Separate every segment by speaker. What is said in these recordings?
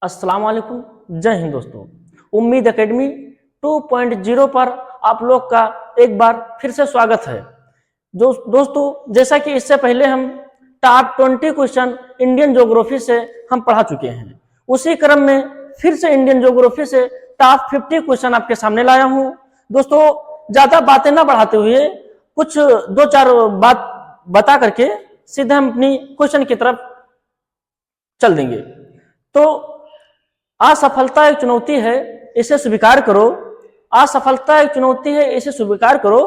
Speaker 1: अस्सलाम वालेकुम, जय हिंद दोस्तों। उम्मीद एकेडमी 2.0 पर आप लोग का एक बार फिर से स्वागत है। जो दोस्तों, जैसा कि इससे पहले हम टॉप 20 क्वेश्चन इंडियन ज्योग्राफी से हम पढ़ा चुके हैं, उसी क्रम में फिर से इंडियन ज्योग्राफी से टॉप 50 क्वेश्चन आपके सामने लाया हूं। दोस्तों, ज्यादा बातें ना बढ़ाते हुए कुछ दो चार बात बता करके सीधे हम अपनी क्वेश्चन की तरफ चल देंगे। तो असफलता एक चुनौती है, इसे स्वीकार करो। असफलता एक चुनौती है, इसे स्वीकार करो।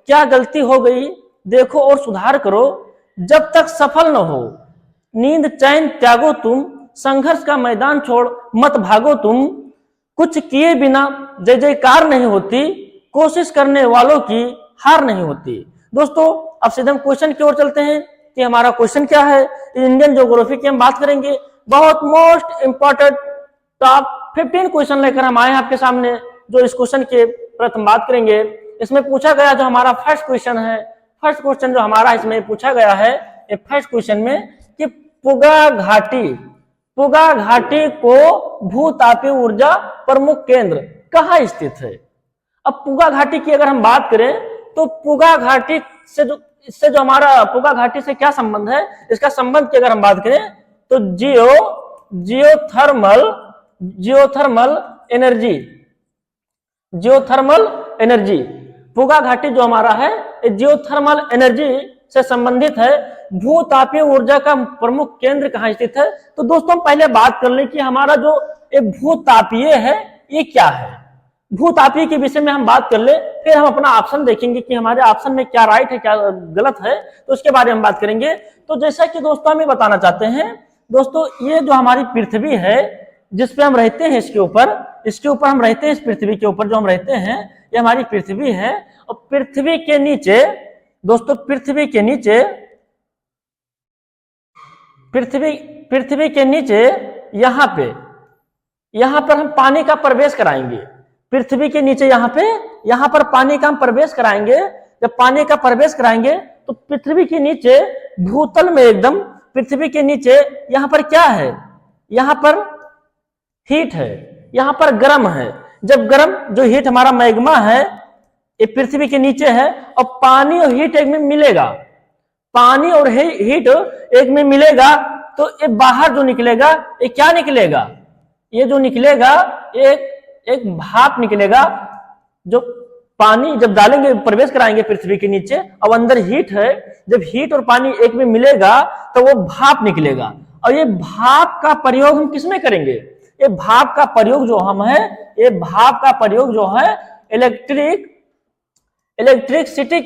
Speaker 1: क्या गलती हो गई देखो और सुधार करो। जब तक सफल न हो नींद चैन त्यागो तुम। संघर्ष का मैदान छोड़ मत भागो तुम। कुछ किए बिना जय जयकार नहीं होती। कोशिश करने वालों की हार नहीं होती। दोस्तों, अब सीधे हम क्वेश्चन की ओर चलते हैं कि हमारा क्वेश्चन क्या है। इंडियन ज्योग्राफी की हम बात करेंगे। बहुत मोस्ट इंपॉर्टेंट टॉप 15 क्वेश्चन लेकर हम आए हैं आपके सामने। जो इस क्वेश्चन के प्रथम बात करेंगे, इसमें पूछा गया जो हमारा फर्स्ट क्वेश्चन है, फर्स्ट क्वेश्चन जो हमारा इसमें पूछा गया है, ये फर्स्ट क्वेश्चन में कि पुगा घाटी को भूतापीय ऊर्जा प्रमुख केंद्र कहाँ स्थित है। अब पुगा घाटी की अगर हम बात करें तो पुगा घाटी से जो हमारा पुगा घाटी से क्या संबंध है, इसका संबंध की अगर हम बात करें तो जियोथर्मल एनर्जी। पुगा घाटी जो हमारा है जियोथर्मल एनर्जी से संबंधित है। भूतापीय ऊर्जा का प्रमुख केंद्र कहाँ स्थित है। तो दोस्तों, हम पहले बात कर लें कि हमारा जो एक भूतापीय है ये क्या है। भूतापीय के विषय में हम बात कर ले, फिर हम अपना ऑप्शन देखेंगे कि हमारे ऑप्शन में क्या राइट है क्या गलत है, तो उसके बारे में बात करेंगे। तो जैसा कि दोस्तों हम ये बताना चाहते हैं, दोस्तों ये जो हमारी पृथ्वी है जिसपे हम रहते हैं, इसके ऊपर हम रहते हैं, इस पृथ्वी के ऊपर जो हम रहते हैं ये हमारी पृथ्वी है। और पृथ्वी के नीचे दोस्तों, पृथ्वी के नीचे यहाँ पर हम पानी का प्रवेश कराएंगे। पृथ्वी के नीचे यहाँ पर पानी का हम प्रवेश कराएंगे। जब पानी का प्रवेश कराएंगे तो पृथ्वी के नीचे भूतल में एकदम पृथ्वी के नीचे यहाँ पर क्या है, यहाँ पर हीट है, यहाँ पर गर्म है। जब गर्म जो हीट हमारा मैग्मा है ये पृथ्वी के नीचे है, और पानी और हीट एक में मिलेगा, पानी और हीट एक में मिलेगा तो ये बाहर जो निकलेगा ये क्या निकलेगा, ये जो निकलेगा एक भाप निकलेगा। जो पानी जब डालेंगे प्रवेश कराएंगे पृथ्वी के नीचे, अब अंदर हीट है, जब हीट और पानी एक में मिलेगा तो वो भाप निकलेगा। और ये भाप का प्रयोग हम किसमें करेंगे, ये भाप का प्रयोग जो हम है, ये भाप का प्रयोग जो है इलेक्ट्रिसिटी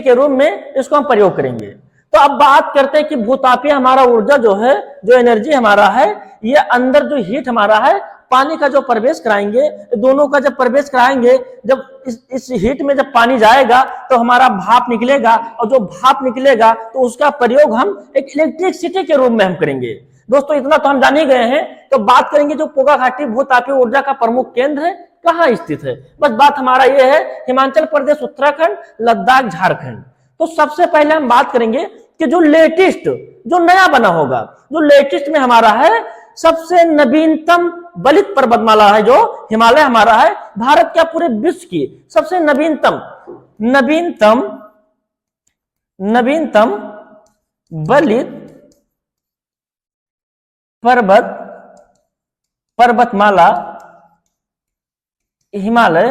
Speaker 1: के रूप में इसको हम प्रयोग करेंगे। तो अब बात करते हैं कि भूतापीय हमारा ऊर्जा जो है, जो एनर्जी हमारा है, ये अंदर जो हीट हमारा है, पानी का जो प्रवेश कराएंगे, दोनों का जब प्रवेश कराएंगे, जब इस हीट में जब पानी जाएगा तो हमारा भाप निकलेगा, और जो भाप निकलेगा तो उसका प्रयोग हम एक इलेक्ट्रिसिटी के रूप में हम करेंगे। दोस्तों, इतना तो हम जान ही गए हैं। तो बात करेंगे जो पुगा घाटी भूतापीय ऊर्जा का प्रमुख केंद्र है कहाँ स्थित है। बस बात हमारा ये है, हिमाचल प्रदेश, उत्तराखंड, लद्दाख, झारखंड। तो सबसे पहले हम बात करेंगे कि जो लेटेस्ट, जो नया बना होगा, जो लेटेस्ट में हमारा है, सबसे नवीनतम बलित पर्वतमाला है जो हिमालय हमारा है, भारत क्या पूरे विश्व की सबसे नवीनतम बलित पर्वतमाला हिमालय।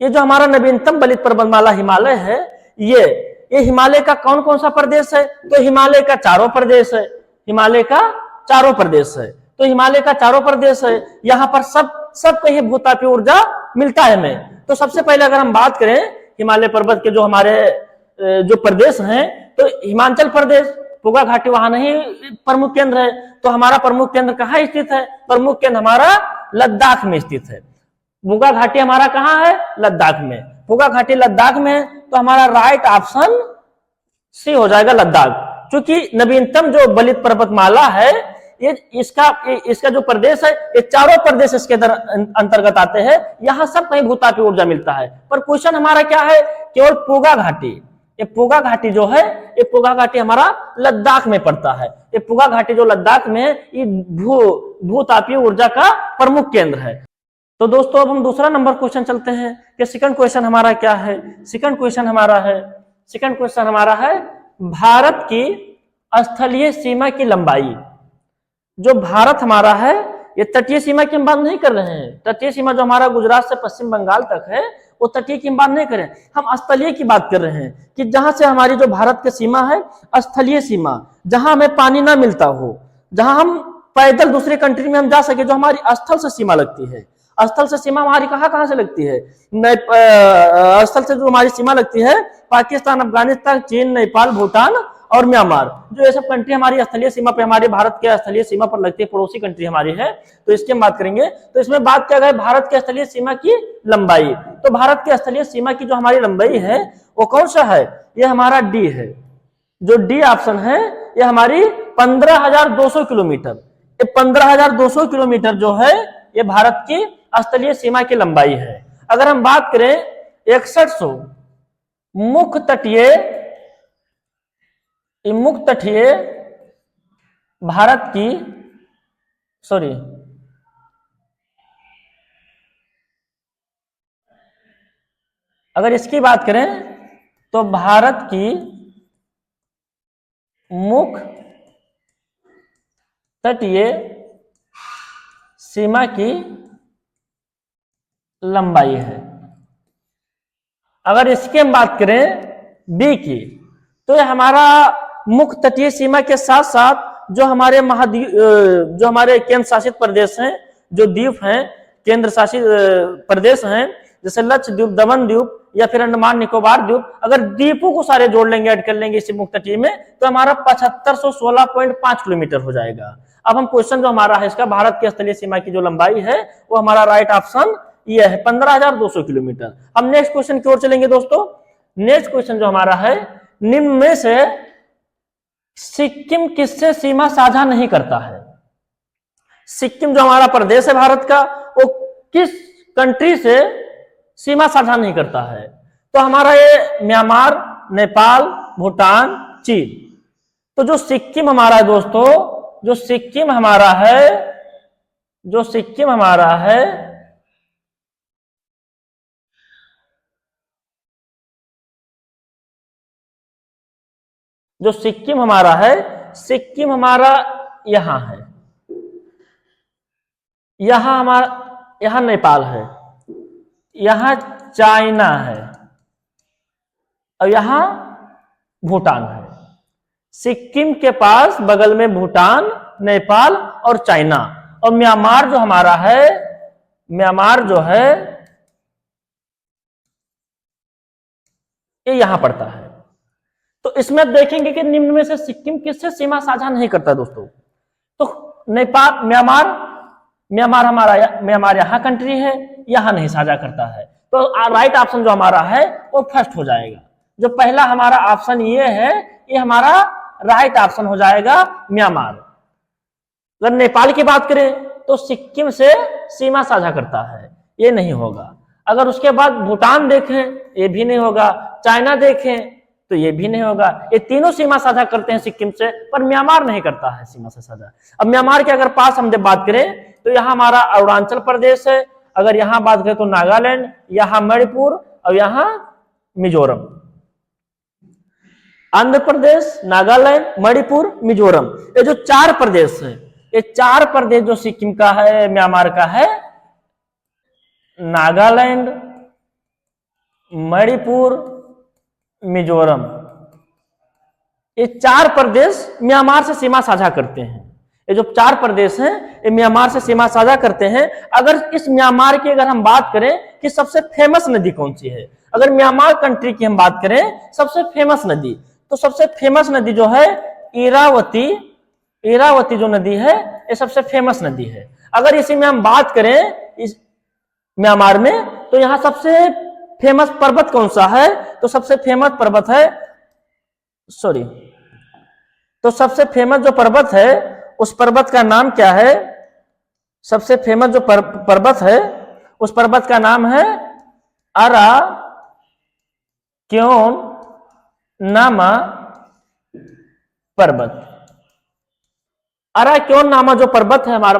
Speaker 1: ये जो हमारा नवीनतम बलित पर्वतमाला हिमालय है, ये हिमालय का कौन कौन सा प्रदेश है, तो हिमालय का चारों प्रदेश है, हिमालय का चारों प्रदेश है। तो हिमालय का चारों प्रदेश है, यहाँ पर सब कहीं भूतापीय ऊर्जा मिलता है हमें। तो सबसे पहले अगर हम बात करें हिमालय पर्वत के जो हमारे जो प्रदेश हैं, तो हिमाचल प्रदेश, पुगा घाटी वहां नहीं प्रमुख केंद्र है। तो हमारा प्रमुख केंद्र कहाँ स्थित है, प्रमुख केंद्र हमारा लद्दाख में स्थित है। पुगा घाटी हमारा कहाँ है, लद्दाख में। पुगा घाटी लद्दाख में, तो हमारा राइट ऑप्शन सी हो जाएगा, लद्दाख। क्योंकि नवीनतम जो बलित पर्वतमाला है, ये इसका जो प्रदेश है, ये चारों प्रदेश इसके अंतर्गत आते हैं। यहाँ सब कहीं भूतापीय ऊर्जा मिलता है। पर क्वेश्चन हमारा क्या है, केवल पुगा घाटी, ये पोगा घाटी जो है, ये पोगा घाटी हमारा लद्दाख में पड़ता है। ये पोगा घाटी जो लद्दाख में है, ये भूतापीय ऊर्जा का प्रमुख केंद्र है। तो दोस्तों अब हम दूसरा नंबर क्वेश्चन चलते हैं कि सेकंड क्वेश्चन हमारा क्या है। सेकंड क्वेश्चन हमारा है भारत की स्थलीय सीमा की लंबाई। जो भारत हमारा है, ये तटीय सीमा की हम बात नहीं कर रहे हैं। तटीय सीमा जो हमारा गुजरात से पश्चिम बंगाल तक है, वो तटीय की हम बात नहीं करें, हम स्थलीय की बात कर रहे हैं कि जहां से हमारी जो भारत की सीमा है, स्थलीय सीमा, जहां हमें पानी ना मिलता हो, जहां हम पैदल दूसरे कंट्री में हम जा सके, जो हमारी स्थल से सीमा लगती है। स्थल से सीमा हमारी कहां से लगती है? स्थल से जो हमारी सीमा लगती है, पाकिस्तान, अफगानिस्तान, चीन, नेपाल, भूटान और म्यांमार, जो ये सब कंट्री हमारी स्थलीय सीमा पे, हमारे भारत के स्थलीय सीमा पर लगती है, पड़ोसी कंट्री हमारी है। तो इसकी हम बात करेंगे। तो इसमें बात क्या गई, भारत के स्थलीय सीमा की लंबाई। तो भारत के स्थलीय सीमा की जो हमारी लंबाई है, वो कौन सा है? ये हमारा डी है। जो डी ऑप्शन है, ये हमारी 15,200 किलोमीटर। ये 15,200 किलोमीटर जो है, ये भारत की स्थलीय सीमा की लंबाई है। अगर हम बात करें 6100 मुख्य तटीय भारत की, अगर इसकी बात करें तो भारत की मुख्य तटीय सीमा की लंबाई है। अगर इसकी हम बात करें बी की, तो ये हमारा मुख्य तटीय सीमा के साथ साथ जो हमारे महाद्वीप, जो हमारे केंद्र शासित प्रदेश हैं, जो द्वीप हैं, केंद्र शासित प्रदेश हैं, जैसे लक्षद्वीप, दमन द्वीप या फिर अंडमान निकोबार द्वीप, अगर द्वीपों को सारे जोड़ लेंगे, ऐड कर लेंगे इसी मुख्य तटीय में, तो हमारा 7516.5 किलोमीटर हो जाएगा। अब हम क्वेश्चन जो हमारा है इसका, भारत की स्थलीय सीमा की जो लंबाई है, वो हमारा राइट ऑप्शन ये है 15,200 किलोमीटर। हम नेक्स्ट क्वेश्चन की ओर चलेंगे दोस्तों। नेक्स्ट क्वेश्चन जो हमारा है, निम्न में से सिक्किम किससे सीमा साझा नहीं करता है? सिक्किम जो हमारा प्रदेश है भारत का, वो किस कंट्री से सीमा साझा नहीं करता है? तो हमारा ये म्यांमार, नेपाल, भूटान, चीन। तो जो सिक्किम हमारा है दोस्तों, जो सिक्किम हमारा है, जो सिक्किम हमारा है, सिक्किम हमारा यहां है, यहां हमारा, यहां नेपाल है, यहां चाइना है और यहां भूटान है। सिक्किम के पास बगल में भूटान, नेपाल और चाइना, और म्यांमार जो हमारा है, म्यांमार जो है ये यहां पड़ता है। तो इसमें देखेंगे कि निम्न में से सिक्किम किससे सीमा साझा नहीं करता दोस्तों? तो नेपाल, म्यांमार यहां कंट्री है, यहां नहीं साझा करता है। तो राइट ऑप्शन जो हमारा है वो फर्स्ट हो जाएगा। जो पहला हमारा ऑप्शन ये है, ये हमारा राइट ऑप्शन हो जाएगा म्यांमार। अगर नेपाल की बात करें तो सिक्किम से सीमा साझा करता है, ये नहीं होगा। अगर उसके बाद भूटान देखें, ये भी नहीं होगा। चाइना देखें तो ये भी नहीं होगा। ये तीनों सीमा साझा करते हैं सिक्किम से, पर म्यांमार नहीं करता है सीमा से साझा। अब म्यांमार के अगर पास हम जब बात करें तो यहाँ हमारा अरुणाचल प्रदेश है, अगर यहाँ बात करें तो नागालैंड, यहाँ मणिपुर और यहाँ मिजोरम। आंध्र प्रदेश, नागालैंड, मणिपुर, मिजोरम, ये जो 4 प्रदेश है, ये 4 प्रदेश जो सिक्किम का है, म्यांमार का है, नागालैंड, मणिपुर, मिजोरम, ये 4 प्रदेश म्यांमार से सीमा साझा करते हैं। ये जो 4 प्रदेश हैं, ये म्यांमार से सीमा साझा करते हैं। अगर इस म्यांमार की अगर हम बात करें कि सबसे फेमस नदी कौन सी है, अगर म्यांमार कंट्री की हम बात करें सबसे फेमस नदी, तो सबसे फेमस नदी जो है इरावती, इरावती जो नदी है ये सबसे फेमस नदी है। अगर इसी में हम बात करें इस म्यांमार में, तो यहाँ सबसे फेमस पर्वत कौन सा है? तो सबसे फेमस पर्वत है, तो सबसे फेमस जो पर्वत है उस पर्वत का नाम क्या है? सबसे फेमस जो पर्वत है उस पर्वत का नाम है अराक्योन नामा पर्वत। अराक्योन नामा जो पर्वत है हमारा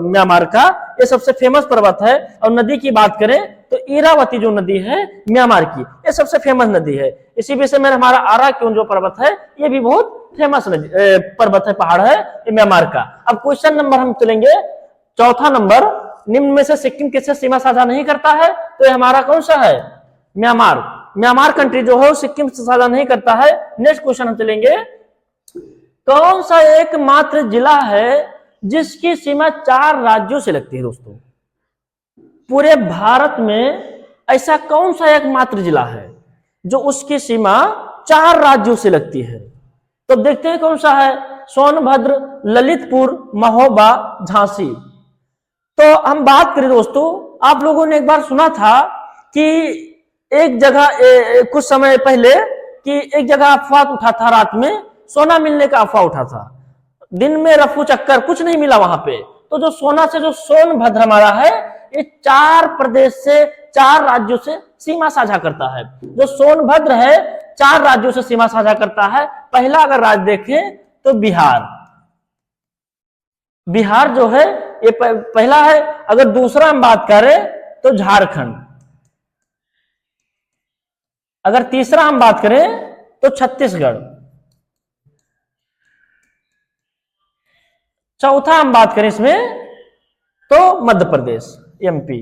Speaker 1: म्यांमार का, ये सबसे फेमस पर्वत है। और नदी की बात करें तो इरावती जो नदी है म्यांमार की, ये सबसे फेमस नदी है। इसी विषय में हमारा अराक्योन जो पर्वत है ये भी बहुत फेमस नदी पर्वत है, पहाड़ है ये म्यांमार का। अब क्वेश्चन नंबर हम चलेंगे चौथा नंबर, निम्न में से सिक्किम किससे सीमा साझा नहीं करता है? तो ये हमारा कौन सा है? म्यांमार। म्यांमार कंट्री जो है वो सिक्किम से साझा नहीं करता है। नेक्स्ट क्वेश्चन हम चलेंगे, कौन सा एकमात्र जिला है जिसकी सीमा 4 राज्यों से लगती है? दोस्तों पूरे भारत में ऐसा कौन सा एकमात्र जिला है जो उसकी सीमा 4 राज्यों से लगती है? तो देखते हैं कौन सा है। सोनभद्र, ललितपुर, महोबा, झांसी। तो हम बात करें दोस्तों, आप लोगों ने एक बार सुना था कि एक जगह कुछ समय पहले कि एक जगह अफवाह उठा था, रात में सोना मिलने का अफवाह उठा था। दिन में रफू चक्कर, कुछ नहीं मिला वहां पे। तो जो सोना से जो सोनभद्र हमारा है ये 4 प्रदेश से 4 राज्यों से सीमा साझा करता है। जो सोनभद्र है 4 राज्यों से सीमा साझा करता है। पहला अगर राज्य देखें तो बिहार, बिहार जो है ये पहला है। अगर दूसरा हम बात करें तो झारखंड। अगर तीसरा हम बात करें तो छत्तीसगढ़। चौथा हम बात करें इसमें तो मध्य प्रदेश, एमपी।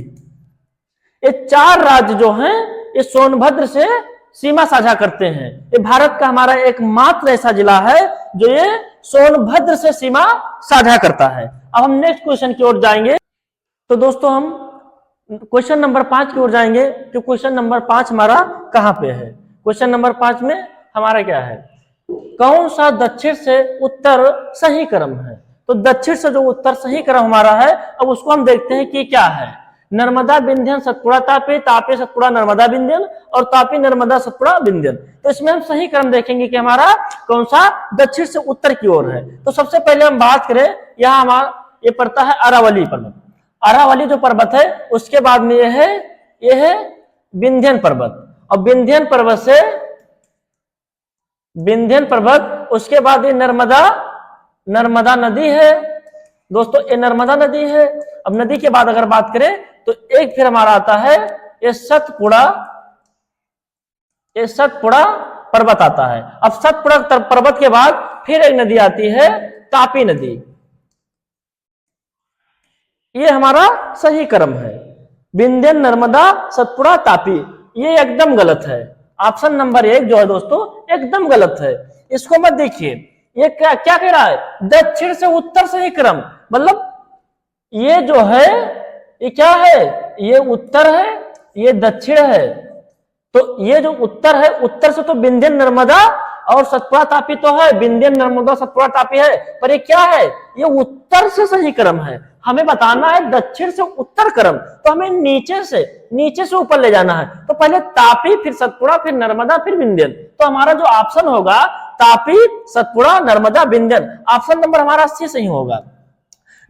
Speaker 1: ये 4 राज्य जो हैं ये सोनभद्र से सीमा साझा करते हैं। ये भारत का हमारा एकमात्र ऐसा जिला है जो ये सोनभद्र से सीमा साझा करता है। अब हम नेक्स्ट क्वेश्चन की ओर जाएंगे। तो दोस्तों हम क्वेश्चन नंबर 5 की ओर जाएंगे। तो क्वेश्चन नंबर 5 हमारा कहां पे है? क्वेश्चन नंबर 5 में हमारा क्या है? कौन सा दक्षिण से उत्तर सही क्रम है? तो दक्षिण से जो उत्तर सही क्रम हमारा है, अब उसको हम देखते हैं कि क्या है। नर्मदा विंध्यन सतपुड़ा तापी, तापी सतपुड़ा नर्मदा विंध्यन, और तापी नर्मदा सतपुड़ा विंध्यन। तो इसमें हम सही क्रम देखेंगे कि हमारा कौन सा दक्षिण से उत्तर की ओर है। तो सबसे पहले हम बात करें, यहाँ हमारा ये पड़ता है अरावली पर्वत। अरावली जो पर्वत है उसके बाद में ये है विंध्यन पर्वत। और विंध्यन पर्वत से विंध्यन पर्वत, उसके बाद ये नर्मदा नदी है। दोस्तों ये नर्मदा नदी है। अब नदी के बाद अगर बात करें तो एक फिर हमारा आता है ये सतपुड़ा पर्वत आता है। अब सतपुड़ा पर्वत के बाद फिर एक नदी आती है तापी नदी। ये हमारा सही क्रम है, विंध्यन, नर्मदा, सतपुड़ा, तापी। ये एकदम गलत है। ऑप्शन नंबर 1 जो है दोस्तों एकदम गलत है। इसको मत देखिए। ये क्या कह रहा है? दक्षिण से उत्तर सही क्रम, मतलब ये जो है ये क्या है? ये उत्तर है, ये दक्षिण है। तो ये जो उत्तर है, उत्तर से तो विंध्यन, नर्मदा और सतपुड़ा, तापी तो है। विंध्यन, नर्मदा, सतपुड़ा, तापी है, पर ये क्या है? ये उत्तर से सही क्रम है। हमें बताना है दक्षिण से उत्तर क्रम, तो हमें नीचे से ऊपर ले जाना है। तो पहले तापी, फिर सतपुड़ा, फिर नर्मदा, फिर विंध्यन। तो हमारा जो ऑप्शन होगा तापी, सतपुड़ा, नर्मदा, विंध्यन। ऑप्शन नंबर हमारा सी सही होगा।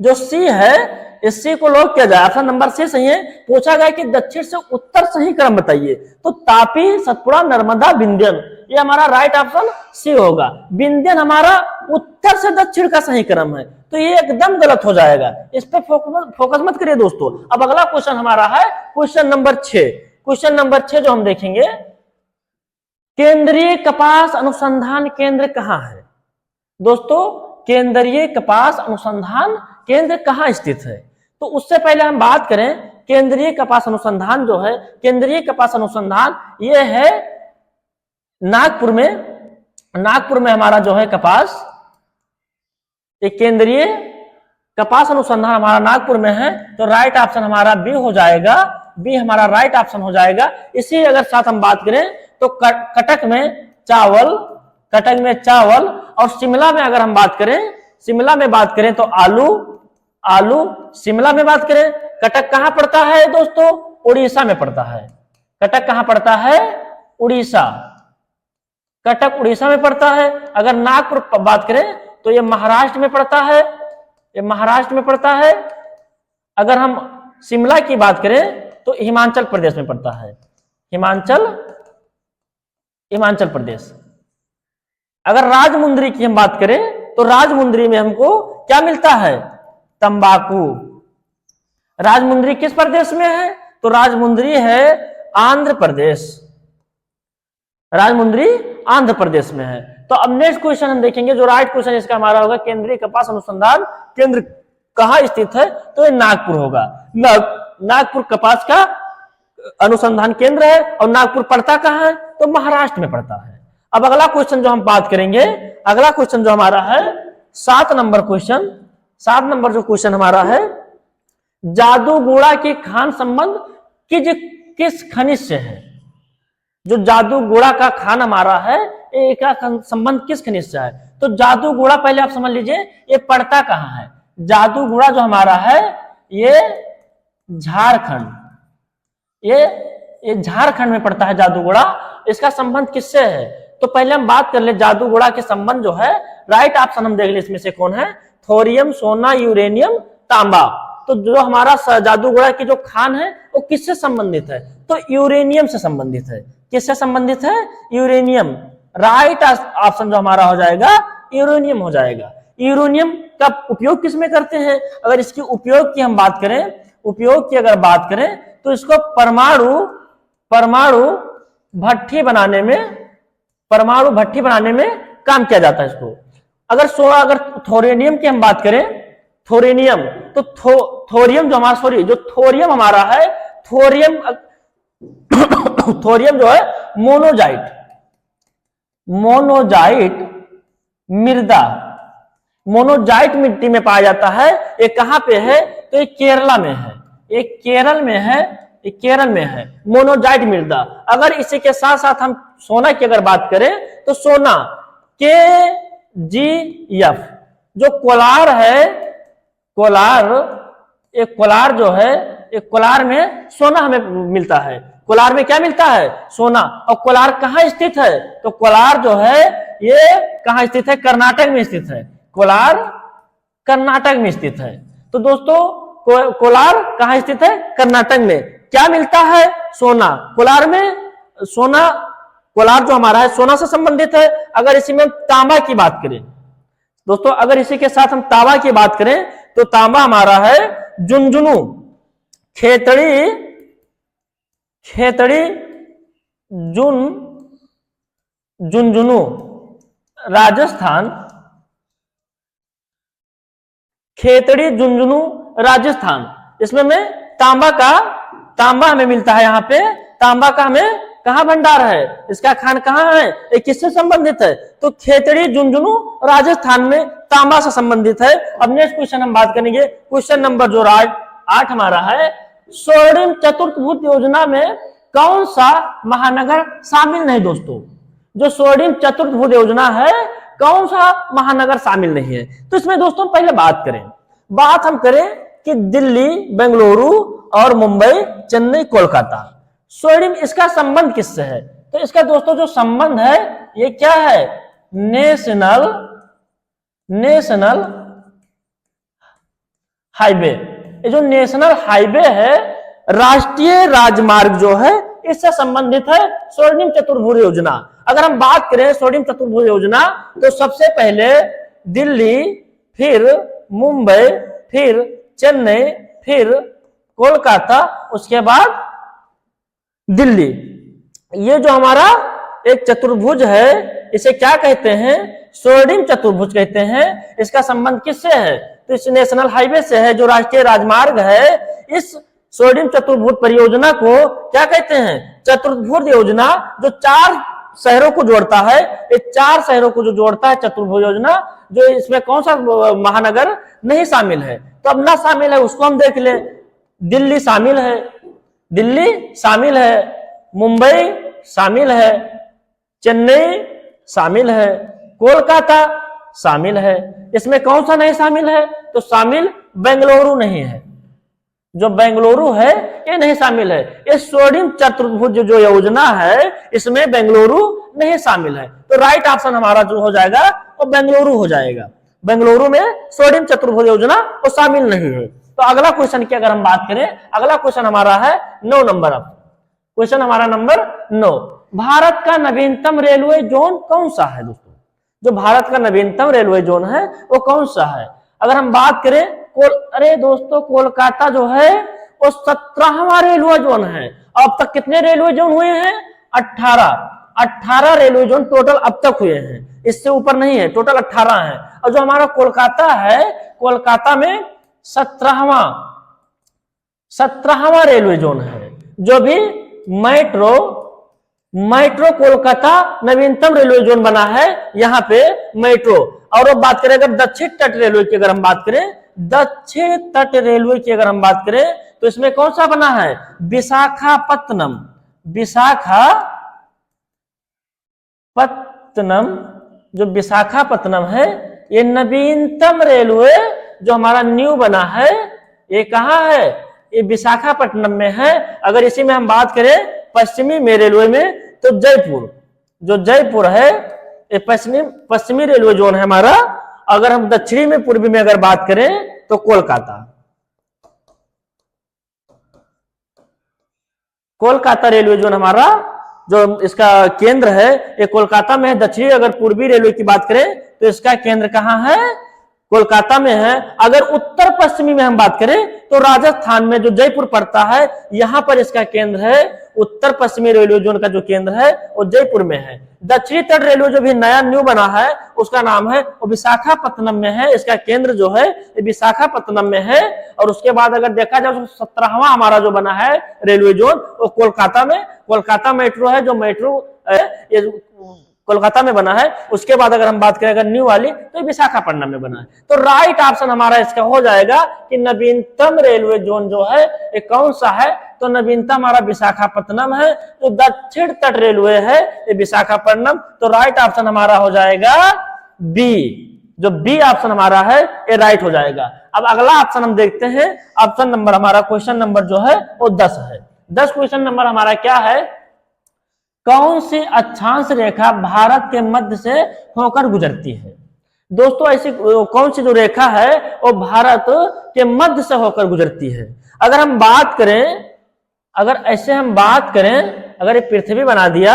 Speaker 1: जो सी है इस सी को लॉक किया जाए। ऑप्शन नंबर सी सही है। पूछा गया कि दक्षिण से उत्तर सही क्रम बताइए, तो तापी, सतपुड़ा, नर्मदा, विंध्यन, ये हमारा राइट ऑप्शन सी होगा। विंध्यन हमारा उत्तर से दक्षिण का सही क्रम है, तो ये एकदम गलत हो जाएगा। इस पे फोकस मत करिए दोस्तों। अब अगला क्वेश्चन हमारा है क्वेश्चन नंबर 6। क्वेश्चन नंबर 6 जो हम देखेंगे, केंद्रीय कपास अनुसंधान केंद्र कहां है? दोस्तों केंद्रीय कपास अनुसंधान केंद्र कहां स्थित है? तो उससे पहले हम बात करें केंद्रीय कपास अनुसंधान जो है, केंद्रीय कपास अनुसंधान ये है नागपुर में हमारा जो है कपास, एक केंद्रीय कपास अनुसंधान हमारा नागपुर में है। तो राइट ऑप्शन हमारा बी हो जाएगा। बी हमारा राइट ऑप्शन हो जाएगा। इसी अगर साथ हम बात करें तो कटक में चावल, और शिमला में अगर हम बात करें तो आलू। शिमला में बात करें, कटक कहां पड़ता है दोस्तों? उड़ीसा में पड़ता है। कटक कहां पड़ता है? उड़ीसा। कटक उड़ीसा में पड़ता है। अगर नागपुर बात करें तो ये महाराष्ट्र में पड़ता है। अगर हम शिमला की बात करें तो हिमाचल प्रदेश में पड़ता है। हिमाचल प्रदेश। अगर राजमुंदरी की हम बात करें तो राजमुंदरी में हमको क्या मिलता है? तंबाकू। राजमुंदरी किस प्रदेश में है? तो राजमुंदरी है आंध्र प्रदेश। राजमुंदरी आंध्र प्रदेश में है। तो अब नेक्स्ट क्वेश्चन हम देखेंगे, जो राइट क्वेश्चन इसका हमारा होगा, केंद्रीय कपास अनुसंधान केंद्र कहाँ स्थित है? तो ये नागपुर होगा। नागपुर कपास का अनुसंधान केंद्र है। और नागपुर पड़ता कहाँ है? तो महाराष्ट्र में पड़ता है। अब अगला क्वेश्चन जो हम बात करेंगे, अगला क्वेश्चन जो हमारा है 7 नंबर क्वेश्चन, 7 नंबर जो क्वेश्चन हमारा है, जादूगोड़ा की खान संबंध किस खनिज से है? जो जादूगोड़ा का खान हमारा है, इसका संबंध किस खनिज से है? तो जादूगोड़ा पहले आप समझ लीजिए ये पड़ता कहाँ है। जादूगोड़ा जो हमारा है ये झारखंड, ये झारखंड में पड़ता है जादूगोड़ा। इसका संबंध किससे है? तो पहले हम बात कर ले जादूगोड़ा के संबंध जो है, राइट ऑप्शन हम देख ले इसमें से कौन है? थोरियम, सोना, यूरेनियम, तांबा। तो जो हमारा जादूगोड़ा की जो खान है वो किससे संबंधित है? तो यूरेनियम से संबंधित है। किससे संबंधित है? यूरेनियम। राइट ऑप्शन जो हमारा हो जाएगा यूरेनियम हो जाएगा। यूरेनियम का उपयोग किस में करते हैं? अगर इसके उपयोग की हम बात करें, उपयोग की अगर बात करें तो इसको परमाणु भट्ठी बनाने में काम किया जाता है इसको। अगर थोरेनियम की हम बात करें, थोरेनियम तो थोरियम जो हमारा, सॉरी, जो थोरियम हमारा है, थोरियम जो है मोनोजाइट मृदा, मोनोजाइट मिट्टी में पाया जाता है। ये कहां पे है? तो ये केरला में है, ये केरल में है मोनोजाइट मृदा। अगर इसी के साथ साथ हम सोना की अगर बात करें तो सोना KGF, जो कोलार है, कोलार जो है, एक कोलार में सोना हमें मिलता है। कोलार में क्या मिलता है? सोना। और कोलार कहाँ स्थित है? तो कोलार जो है ये कहाँ स्थित है? कर्नाटक में स्थित है। कोलार कर्नाटक में स्थित है। तो दोस्तों कोलार कहाँ स्थित है? कर्नाटक में। क्या मिलता है? सोना। कोलार में सोना, कोलार जो हमारा है सोना से संबंधित है। अगर इसी में तांबा की बात करें दोस्तों, अगर इसी के साथ हम तांबा की बात करें तो तांबा हमारा है झुंझुनू, झुंझुनू राजस्थान, खेतड़ी झुंझुनू राजस्थान। इसमें में तांबा हमें मिलता है। यहाँ पे तांबा का हमें कहाँ भंडार है? इसका खान कहाँ है? ये किससे संबंधित है? तो खेतड़ी झुंझुनू राजस्थान में तांबा से संबंधित है। अब नेक्स्ट क्वेश्चन हम बात करेंगे, क्वेश्चन नंबर जो 8 हमारा है, स्वर्णिम चतुर्थभुज योजना में कौन सा महानगर शामिल नहीं? दोस्तों जो स्वर्णिम चतुर्थभुज योजना है, कौन सा महानगर शामिल नहीं है? तो इसमें दोस्तों पहले बात हम करें कि दिल्ली, बेंगलुरु और मुंबई, चेन्नई, कोलकाता। स्वर्णिम, इसका संबंध किससे है? तो इसका दोस्तों जो संबंध है ये क्या है? National highway. ये जो नेशनल हाईवे है, राष्ट्रीय राजमार्ग जो है, इससे संबंधित है स्वर्णिम चतुर्भुज योजना। अगर हम बात करें स्वर्णिम चतुर्भुज योजना तो सबसे पहले दिल्ली, फिर मुंबई, फिर चेन्नई, फिर कोलकाता, उसके बाद दिल्ली। ये जो हमारा एक चतुर्भुज है, इसे क्या कहते हैं? स्वर्णिम चतुर्भुज कहते हैं। इसका संबंध किससे है? तो इस नेशनल हाईवे से है, जो राष्ट्रीय राजमार्ग है। इस स्वर्णिम चतुर्भुज परियोजना को क्या कहते हैं? चतुर्भुज योजना, जो 4 शहरों को जोड़ता है। ये 4 शहरों को जो जोड़ता है चतुर्भुज योजना, जो इसमें कौन सा महानगर नहीं शामिल है? तो अब ना शामिल है उसको हम देख ले। दिल्ली शामिल है, मुंबई शामिल है, चेन्नई शामिल है, कोलकाता शामिल है। इसमें कौन सा नहीं शामिल है? तो शामिल बेंगलुरु नहीं है। जो बेंगलुरु है ये नहीं शामिल है। ये स्वर्णिम चतुर्भुज जो योजना है, इसमें बेंगलुरु नहीं शामिल है। तो राइट ऑप्शन हमारा जो हो जाएगा वो बेंगलुरु हो जाएगा। बेंगलुरु में स्वर्णिम चतुर्भुज योजना वो शामिल नहीं है। तो अगला क्वेश्चन की अगर हम बात करें, अगला क्वेश्चन हमारा है 9 नंबर। अब क्वेश्चन हमारा नंबर 9, भारत का नवीनतम रेलवे जोन कौन सा है? दोस्तों जो भारत का नवीनतम रेलवे जोन है वो कौन सा है? अगर हम बात करें अरे दोस्तों, कोलकाता जो है वो 17वां रेलवे जोन है। अब तक कितने रेलवे जोन हुए हैं? 18 रेलवे जोन टोटल अब तक हुए हैं, इससे ऊपर नहीं है, टोटल 18 है। और जो हमारा कोलकाता है, कोलकाता में 17वां रेलवे जोन है। जो भी मेट्रो कोलकाता नवीनतम रेलवे जोन बना है, यहाँ पे मेट्रो। और अब बात करें अगर दक्षिण तट रेलवे की, अगर हम बात करें दक्षिण तट रेलवे की अगर हम बात करें तो इसमें कौन सा बना है? विशाखापत्तनम। जो विशाखापत्तनम है, ये नवीनतम रेलवे जो हमारा न्यू बना है, ये कहाँ है? ये विशाखापट्टनम में है। अगर इसी में हम बात करें पश्चिमी में रेलवे में, तो जयपुर है, ये पश्चिमी रेलवे जोन है हमारा। अगर हम दक्षिणी में, पूर्वी में अगर बात करें तो कोलकाता रेलवे जोन हमारा जो इसका केंद्र है, ये कोलकाता में है। दक्षिणी अगर पूर्वी रेलवे की बात करें तो इसका केंद्र कहाँ है? कोलकाता में है। अगर उत्तर पश्चिमी में हम बात करें तो राजस्थान में जो जयपुर पड़ता है, यहां पर इसका केंद्र है। उत्तर पश्चिमी रेलवे जोन का जो केंद्र है वो जयपुर में है। दक्षिणी तट रेलवे जो भी नया न्यू बना है, उसका नाम है वो विशाखापत्तनम में है। इसका केंद्र जो है ये विशाखापत्तनम में है। और उसके बाद अगर देखा जाए तो 17वां हमारा जो बना है रेलवे जोन, वो कोलकाता मेट्रो है। जो मेट्रो ये कोलकाता में बना है। उसके बाद अगर हम बात करें अगर न्यू वाली, तो विशाखापट्टनम में बना है। तो राइट ऑप्शन हमारा इसका हो जाएगा कि नवीनतम रेलवे जोन जो है ये कौन सा है? तो नवीनतम हमारा विशाखापट्टनम है। जो दक्षिण तट रेलवे है ये विशाखापट्टनम। तो राइट ऑप्शन हमारा हो जाएगा बी। जो बी ऑप्शन हमारा है ये राइट हो जाएगा। अब अगला ऑप्शन हम देखते हैं। ऑप्शन नंबर हमारा, क्वेश्चन नंबर जो है वो 10 है। 10 क्वेश्चन नंबर हमारा क्या है? कौन सी अक्षांश रेखा भारत के मध्य से होकर गुजरती है? दोस्तों, ऐसी कौन सी जो रेखा है वो भारत के मध्य से होकर गुजरती है? अगर हम बात करें, अगर ये पृथ्वी बना दिया,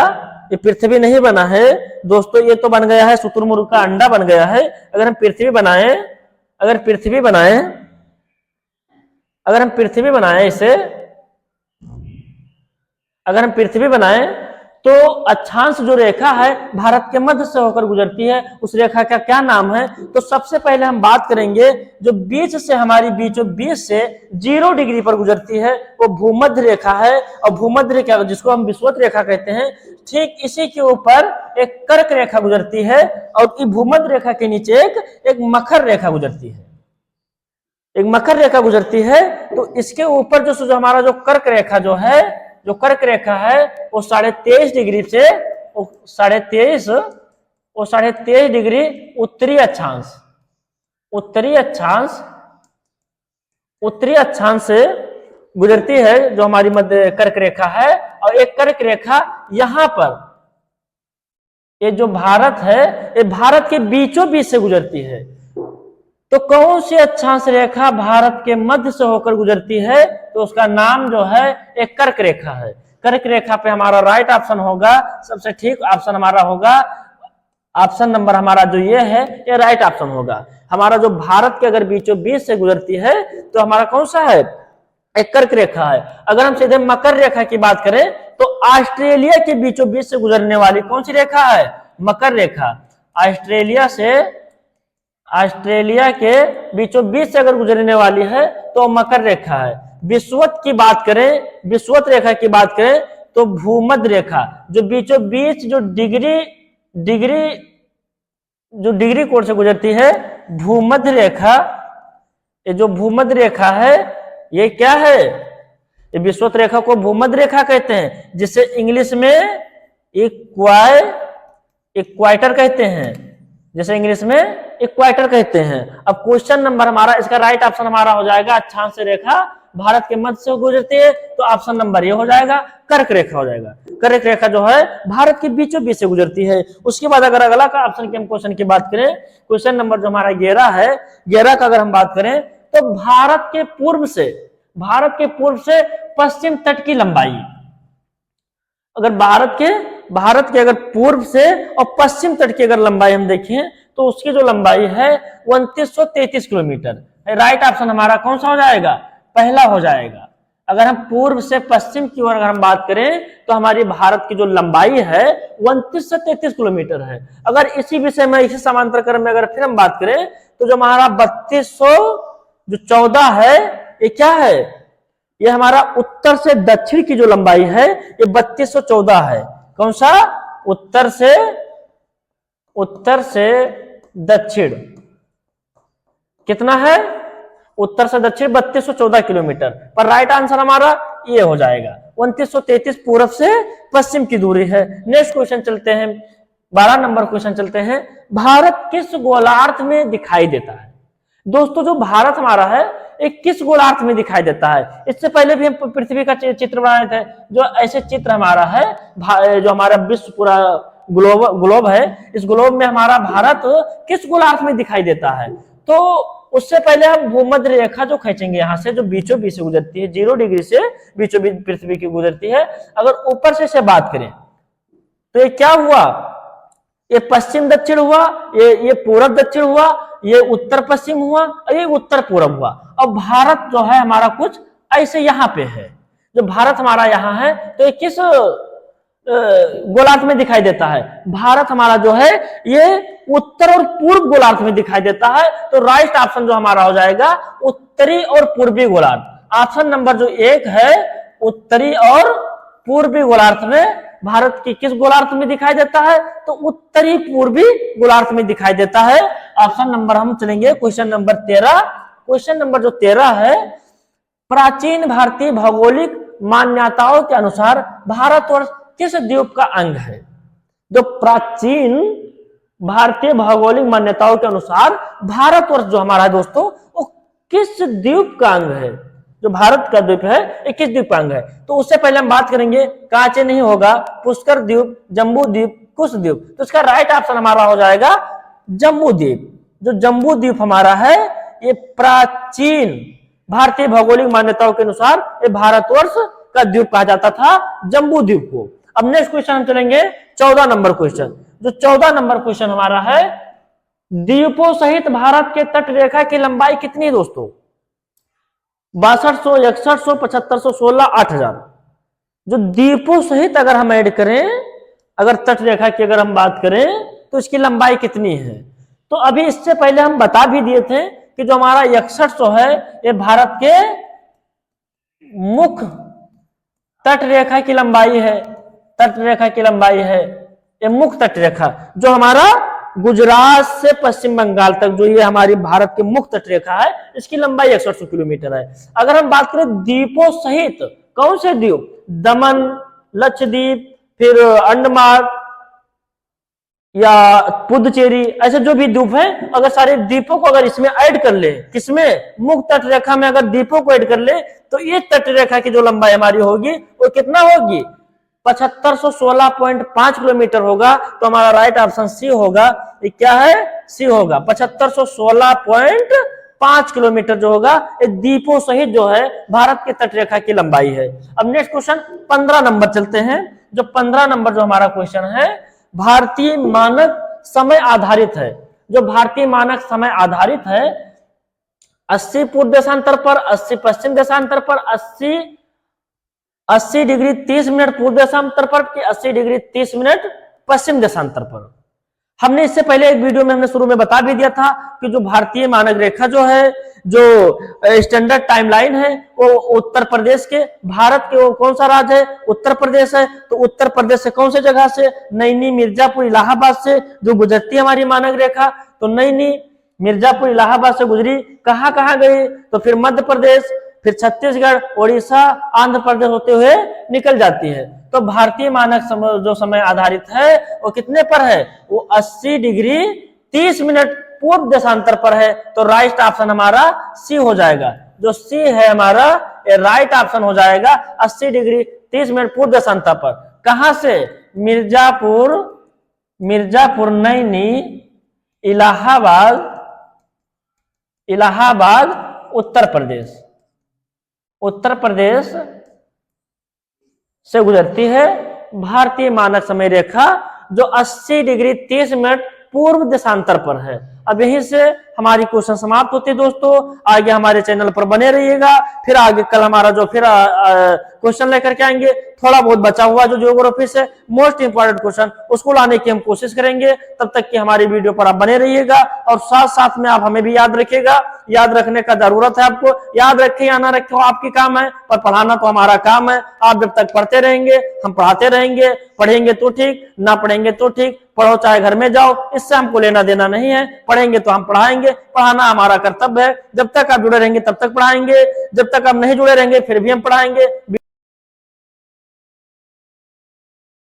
Speaker 1: ये पृथ्वी नहीं बना है दोस्तों, ये तो बन गया है शुतुरमुर्ग का अंडा बन गया है। अगर हम पृथ्वी बनाएं तो अक्षांश जो रेखा है भारत के मध्य से होकर गुजरती है, उस रेखा का क्या नाम है? तो सबसे पहले हम बात करेंगे जो बीच से 0 डिग्री पर गुजरती है, वो भूमध्य रेखा है। और भूमध्य रेखा जिसको हम विषुवत रेखा कहते हैं, ठीक इसी के ऊपर एक कर्क रेखा गुजरती है। और इस भूमध्य रेखा के नीचे एक मकर रेखा गुजरती है। तो इसके ऊपर जो हमारा जो कर्क रेखा है वो 23.5 डिग्री से 23.5 डिग्री उत्तरी अक्षांश से गुजरती है, जो हमारी मध्य कर्क रेखा है। और एक कर्क रेखा यहाँ पर, ये जो भारत है, ये भारत के बीचों बीच से गुजरती है। तो कौन सी अक्षांश रेखा भारत के मध्य से होकर गुजरती है? तो उसका नाम जो है एक कर्क रेखा है। कर्क रेखा पे हमारा राइट ऑप्शन होगा, सबसे ठीक ऑप्शन हमारा होगा ऑप्शन नंबर हमारा जो ये है, ये राइट ऑप्शन होगा। हमारा जो भारत के अगर बीचों बीच से गुजरती है तो हमारा कौन सा है? एक कर्क रेखा है। अगर हम सीधे मकर रेखा की बात करें तो ऑस्ट्रेलिया के बीचों बीच से गुजरने वाली कौन सी रेखा है? मकर रेखा। ऑस्ट्रेलिया के बीचों बीच से अगर गुजरने वाली है तो मकर रेखा है। विषुवत रेखा की बात करें तो भूमध्य रेखा, जो बीचों बीच जो डिग्री कोण से गुजरती है, भूमध्य रेखा। ये जो भूमध्य रेखा है ये क्या है? ये विषुवत रेखा को भूमध्य रेखा कहते हैं, जिसे इंग्लिश में इक्वाटर कहते हैं। अब क्वेश्चन नंबर हमारा, इसका राइट ऑप्शन हमारा हो जाएगा अक्षांश रेखा भारत के मध्य से गुजरती है, तो ऑप्शन नंबर ये हो जाएगा, कर्क रेखा हो जाएगा। कर्क रेखा जो है भारत के बीचों बीच से गुजरती है। उसके बाद अगर अगला का ऑप्शन की हम क्वेश्चन की बात करें, क्वेश्चन नंबर जो हमारा 11 है, 11 का अगर हम बात करें तो भारत के पूर्व से पश्चिम तट की लंबाई, अगर भारत के भारत के अगर पूर्व से और पश्चिम तट की अगर लंबाई हम देखें तो उसकी जो लंबाई है 2933 किलोमीटर। राइट ऑप्शन हमारा कौन सा हो जाएगा? पहला हो जाएगा। अगर हम पूर्व से पश्चिम की ओर अगर हम बात करें तो हमारी भारत की जो लंबाई है 29 से 33 किलोमीटर है। अगर इसी विषय में इसी समांतर क्रम में अगर फिर हम बात करें तो जो हमारा 3214 है ये क्या है? ये हमारा उत्तर से दक्षिण की जो लंबाई है ये 3214 है। कौन सा? उत्तर से दक्षिण कितना है? उत्तर से दक्षिण 3214 किलोमीटर। पर राइट आंसर हमारा ये हो जाएगा 2933 पूर्व से पश्चिम की दूरी है। नेक्स्ट क्वेश्चन चलते हैं, 12 नंबर क्वेश्चन चलते हैं। भारत किस गोलार्ध में दिखाई देता है? दोस्तों जो भारत हमारा है एक किस गोलार्ध में दिखाई देता है? इससे पहले भी हम पृथ्वी का चित्र बनाए थे। जो ऐसे चित्र हमारा है, जो हमारा विश्व पूरा ग्लोब है, इस ग्लोब में हमारा भारत किस गोलार्ध में दिखाई देता है? तो उससे पहले हम भूमध्य रेखा जो खींचेंगे यहाँ से, जो बीचों बीच से गुजरती है, 0 डिग्री से बीचों बीच पृथ्वी की गुजरती है। अगर ऊपर से इसे बात करें तो ये क्या हुआ? ये पश्चिम दक्षिण हुआ, ये पूरब दक्षिण हुआ, ये उत्तर पश्चिम हुआ और ये उत्तर पूरब हुआ। अब भारत जो है हमारा कुछ ऐसे यहाँ पे है। जो भारत हमारा यहाँ है तो ये किस गोलार्ध में दिखाई देता है? भारत हमारा जो है ये उत्तर और पूर्व गोलार्ध में दिखाई देता है। तो राइट ऑप्शन जो हमारा हो जाएगा उत्तरी और पूर्वी गोलार्ध। ऑप्शन नंबर जो 1 है उत्तरी और पूर्वी गोलार्ध में भारत की किस गोलार्ध में दिखाई देता है? तो उत्तरी पूर्वी गोलार्ध में दिखाई देता है। ऑप्शन नंबर हम चलेंगे क्वेश्चन नंबर 13। क्वेश्चन नंबर जो 13 है, प्राचीन भारतीय भौगोलिक मान्यताओं के अनुसार भारतवर्ष किस द्वीप का अंग है? जो प्राचीन भारतीय भौगोलिक मान्यताओं के अनुसार भारतवर्ष जो हमारा है दोस्तों वो किस द्वीप का अंग है? जो भारत का द्वीप है ये किस द्वीप का अंग है? तो उससे पहले हम बात करेंगे, कांचे नहीं होगा, पुष्कर द्वीप, जम्बू द्वीप, कुश द्वीप। तो इसका राइट ऑप्शन हमारा हो जाएगा जम्बू द्वीप। जो जम्बू द्वीप हमारा है ये प्राचीन भारतीय भौगोलिक मान्यताओं के अनुसार ये भारतवर्ष का द्वीप कहा जाता था, जम्बू द्वीप को। अब नेक्स्ट क्वेश्चन हम चलेंगे 14 नंबर क्वेश्चन। जो 14 नंबर क्वेश्चन हमारा है, द्वीपों सहित भारत के तट रेखा की लंबाई कितनी है दोस्तों? 6200, 6100, 7500, 16, 8000। जो द्वीपों सहित अगर हम ऐड करें, अगर तट रेखा की अगर हम बात करें तो इसकी लंबाई कितनी है? तो अभी इससे पहले हम बता भी दिए थे कि जो हमारा 6100 है ये भारत के मुख्य तट रेखा की लंबाई है। तट रेखा की लंबाई है ये मुख्य तट रेखा, जो हमारा गुजरात से पश्चिम बंगाल तक जो ये हमारी भारत की मुख्य तट रेखा है, इसकी लंबाई 6100 किलोमीटर है। अगर हम बात करें द्वीपों सहित, कौन से द्वीप? दमन, लक्षद्वीप, फिर अंडमान या पुदुचेरी, ऐसे जो भी द्वीप हैं, अगर सारे द्वीपों को अगर इसमें ऐड कर ले, किसमें? मुख्य तट रेखा में अगर द्वीपों को ऐड कर ले तो ये तट रेखा की जो लंबाई हमारी होगी वो कितना होगी? 7516.5 किलोमीटर होगा। तो हमारा राइट ऑप्शन सी होगा। ये क्या है? सी होगा। 7516.5 किलोमीटर जो होगा ये द्वीपों सहित जो है भारत के तट रेखा की लंबाई है। अब नेक्स्ट क्वेश्चन 15 नंबर चलते हैं। जो 15 नंबर जो हमारा क्वेश्चन है, भारतीय मानक समय आधारित है। जो भारतीय मानक समय आधारित है, 80 पूर्व देशांतर पर, 80 पश्चिम देशांतर पर, 80 डिग्री 30 मिनट पूर्व देशांतर पर, 80 डिग्री 30 मिनट पश्चिम देशांतर पर। हमने इससे पहले एक वीडियो में हमने शुरू में बता भी दिया था कि जो भारतीय मानक रेखा जो है, जो स्टैंडर्ड टाइमलाइन है, वो उत्तर प्रदेश के, भारत के वो कौन सा राज्य है? उत्तर प्रदेश है। तो उत्तर प्रदेश से कौन सी जगह से? नैनी, मिर्जापुर, इलाहाबाद से जो गुजरती है हमारी मानक रेखा। तो नैनी, मिर्जापुर, इलाहाबाद से गुजरी, कहां कहां गई? तो फिर मध्य प्रदेश, फिर छत्तीसगढ़, ओडिशा, आंध्र प्रदेश होते हुए निकल जाती है। तो भारतीय मानक जो समय आधारित है वो कितने पर है? वो 80 डिग्री 30 मिनट पूर्व देशांतर पर है। तो राइट ऑप्शन हमारा सी हो जाएगा। जो सी है हमारा ये राइट ऑप्शन हो जाएगा, 80 डिग्री 30 मिनट पूर्व देशांतर पर। कहां से? मिर्जापुर, नैनी, इलाहाबाद, उत्तर प्रदेश से गुजरती है भारतीय मानक समय रेखा जो 80 डिग्री 30 मिनट पूर्व देशांतर पर है। अब यहीं से हमारी क्वेश्चन समाप्त होती है दोस्तों। आगे हमारे चैनल पर बने रहिएगा, फिर आगे कल हमारा जो फिर क्वेश्चन लेकर के आएंगे। थोड़ा बहुत बचा हुआ जो ज्योग्राफी से मोस्ट इंपॉर्टेंट क्वेश्चन उसको लाने की हम कोशिश करेंगे। तब तक कि हमारी वीडियो पर आप बने रहिएगा और साथ साथ में आप हमें भी याद रखिएगा। याद रखने का जरूरत है आपको, याद रखे या ना रखे वो आपकी काम है, पर पढ़ाना तो हमारा काम है। आप जब तक पढ़ते रहेंगे हम पढ़ाते रहेंगे। पढ़ेंगे तो ठीक, ना पढ़ेंगे तो ठीक, पढ़ो चाहे घर में जाओ, इससे हमको लेना देना नहीं है। पढ़ेंगे तो हम पढ़ाएंगे, पढ़ाना हमारा कर्तव्य है। जब तक आप जुड़े रहेंगे तब तक पढ़ाएंगे, जब तक आप नहीं जुड़े रहेंगे फिर भी हम पढ़ाएंगे।